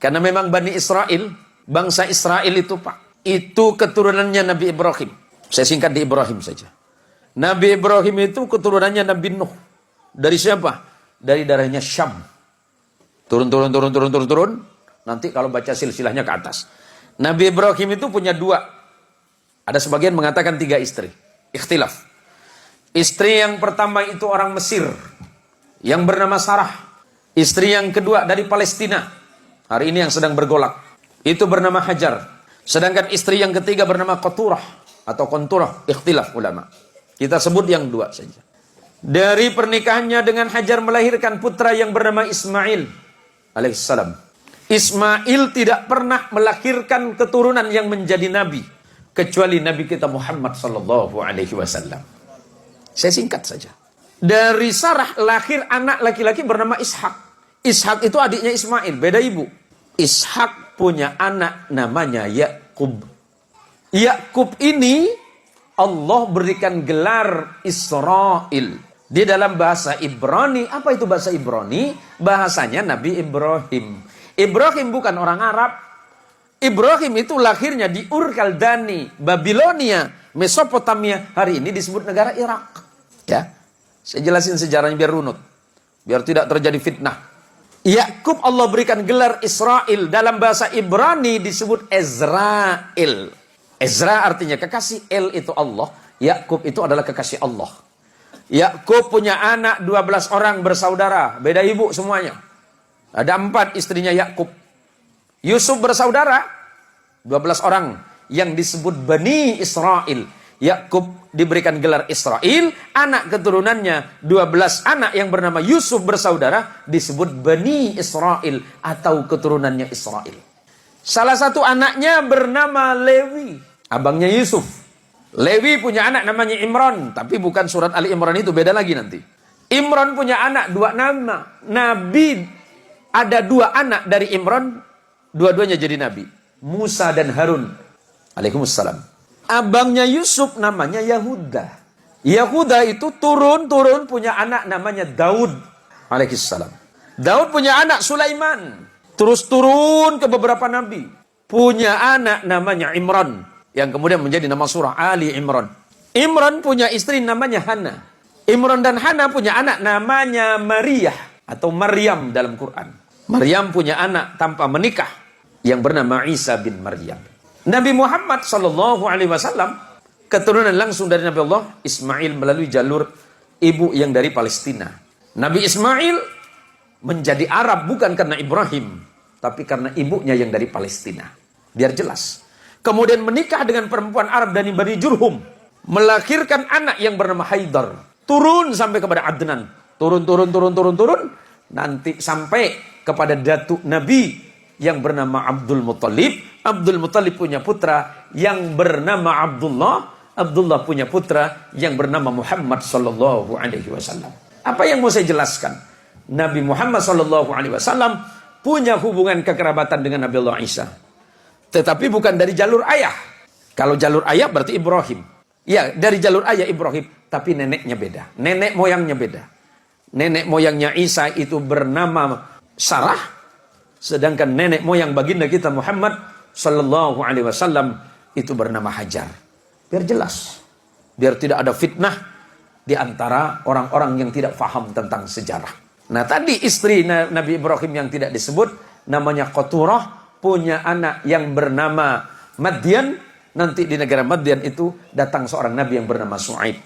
Karena memang Bani Israel, bangsa Israel itu Pak, itu keturunannya Nabi Ibrahim. Saya singkat di Ibrahim saja. Nabi Ibrahim itu keturunannya Nabi Nuh. Dari siapa? Dari darahnya Syam. Turun. Nanti kalau baca silsilahnya ke atas. Nabi Ibrahim itu punya 2. Ada sebagian mengatakan 3 istri. Ikhtilaf. Istri yang pertama itu orang Mesir, yang bernama Sarah. Istri yang kedua dari Palestina, hari ini yang sedang bergolak, itu bernama Hajar. Sedangkan istri yang ketiga bernama Qaturah atau Qunturah. Ikhtilaf ulama. Kita sebut yang 2 saja. Dari pernikahannya dengan Hajar melahirkan putra yang bernama Ismail alaihissalam. Ismail tidak pernah melahirkan keturunan yang menjadi nabi kecuali Nabi kita Muhammad sallallahu alaihi wasallam. Saya singkat saja. Dari Sarah lahir anak laki-laki bernama Ishak. Ishak itu adiknya Ismail, beda ibu. Ishak punya anak namanya Yakub. Yakub ini Allah berikan gelar Israel. Di dalam bahasa Ibrani, apa itu bahasa Ibrani? Bahasanya Nabi Ibrahim. Ibrahim bukan orang Arab. Ibrahim itu lahirnya di Ur Kaldani, Babilonia, Mesopotamia. Hari ini disebut negara Irak. Ya, saya jelasin sejarahnya biar runut, biar tidak terjadi fitnah. Yakub Allah berikan gelar Israel. Dalam bahasa Ibrani disebut Ezrael. Ezra artinya kekasih, El itu Allah, Yakub itu adalah kekasih Allah. Yakub punya anak 12 orang bersaudara, beda ibu semuanya. Ada 4 istrinya Yakub. Yusuf bersaudara 12 orang yang disebut Bani Israel. Yakub diberikan gelar Israel, anak keturunannya 12 anak yang bernama Yusuf bersaudara disebut Bani Israel atau keturunannya Israel. Salah satu anaknya bernama Lewi, abangnya Yusuf. Lewi punya anak namanya Imran, tapi bukan surat Ali Imran itu, beda lagi nanti. Imran punya anak 2 nama. Nabi ada 2 anak dari Imran, dua-duanya jadi nabi. Musa dan Harun alaihimussalam. Abangnya Yusuf namanya Yahuda. Yahuda itu turun punya anak namanya Daud alaihissalam. Daud punya anak Sulaiman. Terus turun ke beberapa nabi. Punya anak namanya Imran, yang kemudian menjadi nama surah Ali Imran. Imran punya istri namanya Hana. Imran dan Hana punya anak namanya Maria atau Maryam dalam Quran. Maryam punya anak tanpa menikah yang bernama Isa bin Maryam. Nabi Muhammad sallallahu alaihi wasallam keturunan langsung dari Nabi Allah Ismail melalui jalur ibu yang dari Palestina. Nabi Ismail menjadi Arab bukan karena Ibrahim, tapi karena ibunya yang dari Palestina. Biar jelas. Kemudian menikah dengan perempuan Arab dari Bani Jurhum, melahirkan anak yang bernama Haidar. Turun sampai kepada Adnan. Turun. Nanti sampai kepada datuk Nabi yang bernama Abdul Muttalib. Abdul Muttalib punya putra yang bernama Abdullah. Abdullah punya putra yang bernama Muhammad sallallahu alaihi wasallam. Apa yang mau saya jelaskan? Nabi Muhammad sallallahu alaihi wasallam punya hubungan kekerabatan dengan Nabi Allah Isa. Tetapi bukan dari jalur ayah. Kalau jalur ayah berarti Ibrahim. Ya, dari jalur ayah Ibrahim, tapi neneknya beda. Nenek moyangnya beda. Nenek moyangnya Isa itu bernama Sarah, sedangkan nenek moyang baginda kita Muhammad sallallahu alaihi wasallam itu bernama Hajar. Biar jelas. Biar tidak ada fitnah di antara orang-orang yang tidak faham tentang sejarah. Nah, tadi istri Nabi Ibrahim yang tidak disebut namanya Qaturah, punya anak yang bernama Madian. Nanti di negara Madian itu datang seorang nabi yang bernama Shu'aib.